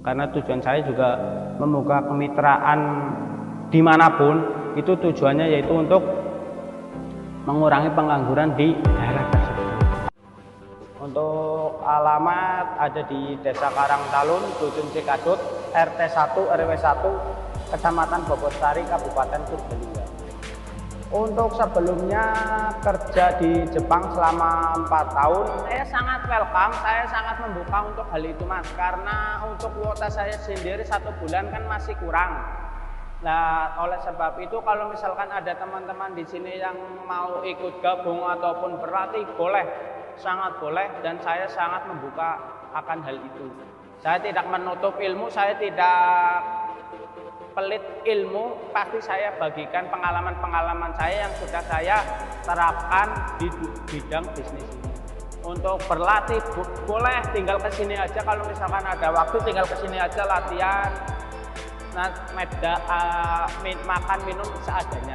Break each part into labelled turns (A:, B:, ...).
A: Karena tujuan saya juga membuka kemitraan dimanapun, itu tujuannya yaitu untuk mengurangi pengangguran di daerah tersebut. Untuk alamat ada di Desa Karangtalun, Dusun Cikadut, RT 1 RW 1, Kecamatan Bobotsari, Kabupaten Purbalingga. Untuk sebelumnya kerja di Jepang selama 4 tahun, saya sangat welcome, saya sangat membuka untuk hal itu Mas. Karena untuk kuota saya sendiri 1 bulan kan masih kurang. Nah, oleh sebab itu kalau misalkan ada teman-teman di sini yang mau ikut gabung ataupun berlatih, boleh, sangat boleh, dan saya sangat membuka akan hal itu. Saya tidak menutup ilmu, saya tidak pelit ilmu, pasti saya bagikan pengalaman-pengalaman saya yang sudah saya terapkan di bidang bisnis ini. Untuk berlatih boleh, tinggal kesini aja, kalau misalkan ada waktu tinggal kesini aja latihan. Nah, makan minum seadanya.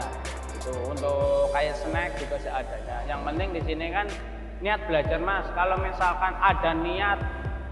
A: Itu untuk kayak snack juga seadanya. Yang penting di sini kan niat belajar Mas. Kalau misalkan ada niat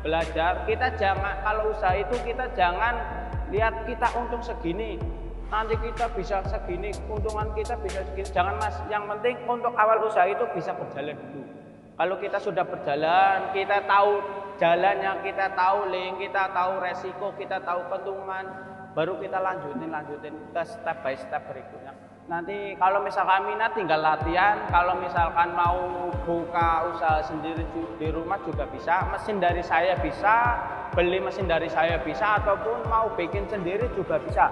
A: belajar, kita jangan, kalau usaha itu kita jangan lihat kita untung segini, nanti kita bisa segini, keuntungan kita bisa segini. Jangan Mas, yang penting untuk awal usaha itu bisa berjalan dulu. Kalau kita sudah berjalan, kita tahu jalannya, kita tahu link, kita tahu resiko, kita tahu keuntungan, baru kita lanjutin ke step by step berikutnya. Nanti kalau misalkan minat tinggal latihan, kalau misalkan mau buka usaha sendiri di rumah juga bisa, mesin dari saya bisa, beli mesin dari saya bisa, ataupun mau bikin sendiri juga bisa.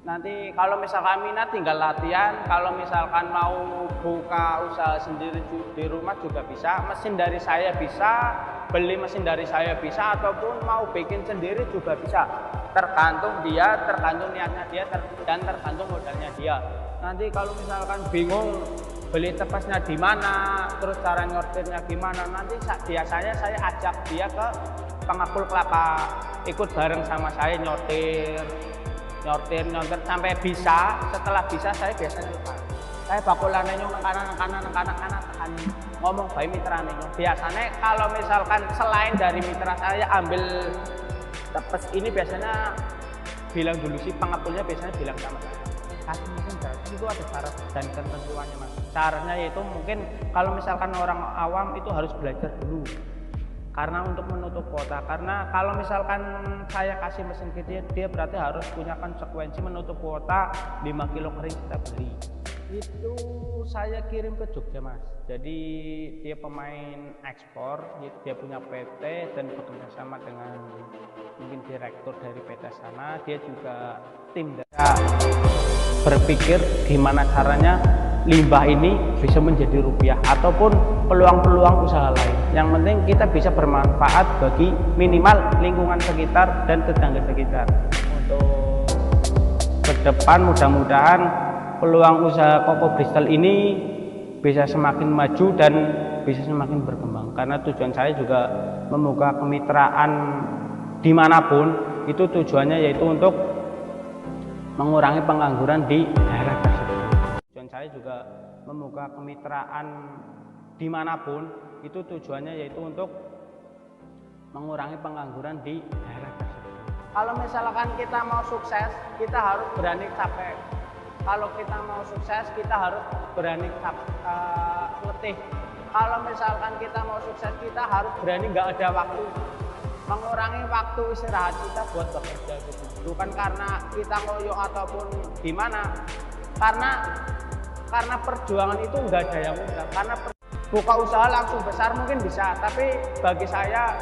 A: Nanti kalau misalkan minat tinggal latihan, kalau misalkan mau buka usaha sendiri di rumah juga bisa, mesin dari saya bisa, beli mesin dari saya bisa, ataupun mau bikin sendiri juga bisa. Tergantung dia, tergantung niatnya dia, dan tergantung modalnya dia. Nanti kalau misalkan bingung beli tepasnya di mana, terus cara nyortirnya gimana, nanti biasanya saya ajak dia ke pengepul kelapa, ikut bareng sama saya nyortir sampai bisa. Setelah bisa saya biasanya lepas. Saya bakulannya nyong kanan ngomong bayi mitra nyong. Biasanya kalau misalkan selain dari mitra saya ambil tepes ini, biasanya bilang dulu sih pengepulnya, biasanya bilang sama saya, kasih mesin gratis itu ada syarat dan ketentuannya Mas. Syaratnya yaitu mungkin kalau misalkan orang awam itu harus belajar dulu, karena untuk menutup kuota. Karena kalau misalkan saya kasih mesin ke dia berarti harus punya konsekuensi menutup kuota 5 kilo kering kita beli. Itu saya kirim ke Jogja Mas. Jadi dia pemain ekspor, dia punya PT dan bekerja sama dengan mungkin direktur dari PT sana. Dia juga tim dari berpikir gimana caranya limbah ini bisa menjadi rupiah ataupun peluang-peluang usaha lain. Yang penting kita bisa bermanfaat bagi minimal lingkungan sekitar dan tetangga sekitar. Untuk ke depan mudah-mudahan peluang usaha Koko Bristol ini bisa semakin maju dan bisa semakin berkembang. Karena tujuan saya juga membuka kemitraan dimanapun, itu tujuannya yaitu untuk mengurangi pengangguran di daerah tersebut. Tujuan saya juga membuka kemitraan dimanapun, itu tujuannya yaitu untuk mengurangi pengangguran di daerah tersebut. Kalau misalkan kita mau sukses, kita harus berani capek. Kalau kita mau sukses, kita harus berani letih. Kalau misalkan kita mau sukses, kita harus berani nggak ada waktu. Mengurangi waktu istirahat kita buat bekerja gitu. Bukan karena kita ngoyo ataupun gimana. Karena perjuangan itu nggak ada yang mudah. Karena buka usaha langsung besar mungkin bisa, tapi bagi saya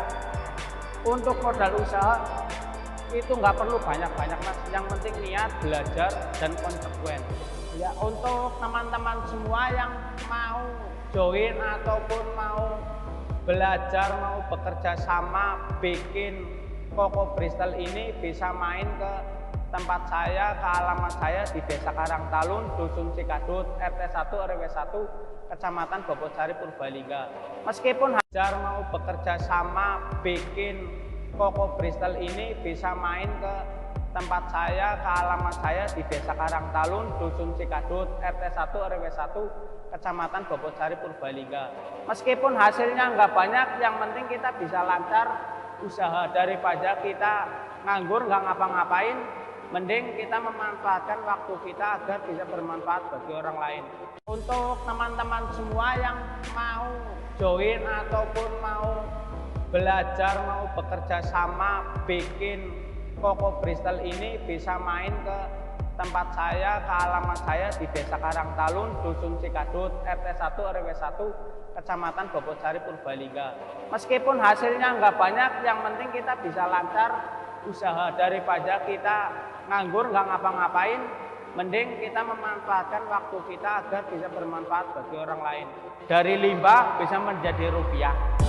A: untuk modal usaha itu nggak perlu banyak-banyak Mas. Yang penting niat, belajar, dan konsekuen. Ya, untuk teman-teman semua yang mau join ataupun mau belajar, mau bekerja sama bikin Koko Bristol ini, bisa main ke tempat saya, ke alamat saya di Desa Karangtalun, Dusun Cikadut, RT 1 RW 1, Kecamatan Bobotsari, Purbalingga. Meskipun belajar mau bekerja sama bikin Koko Bristol ini, bisa main ke tempat saya, ke alamat saya di Desa Karangtalun, Dusun Cikadut, RT 1 RW 1, Kecamatan Bobotsari, Purbalingga. Meskipun hasilnya nggak banyak, yang penting kita bisa lancar, usaha daripada kita nganggur nggak ngapa-ngapain. Mending kita memanfaatkan waktu kita agar bisa bermanfaat bagi orang lain. Untuk teman-teman semua yang mau join ataupun mau belajar, mau bekerja sama bikin Koko Bristol ini, bisa main ke tempat saya, ke alamat saya di Desa Karangtalun, Dusun Cikadut, RT 1 RW 1, Kecamatan Bobotsari, Purbalingga. Meskipun hasilnya nggak banyak, yang penting kita bisa lancar usaha daripada kita nganggur nggak ngapa-ngapain. Mending kita memanfaatkan waktu kita agar bisa bermanfaat bagi orang lain. Dari limbah bisa menjadi rupiah.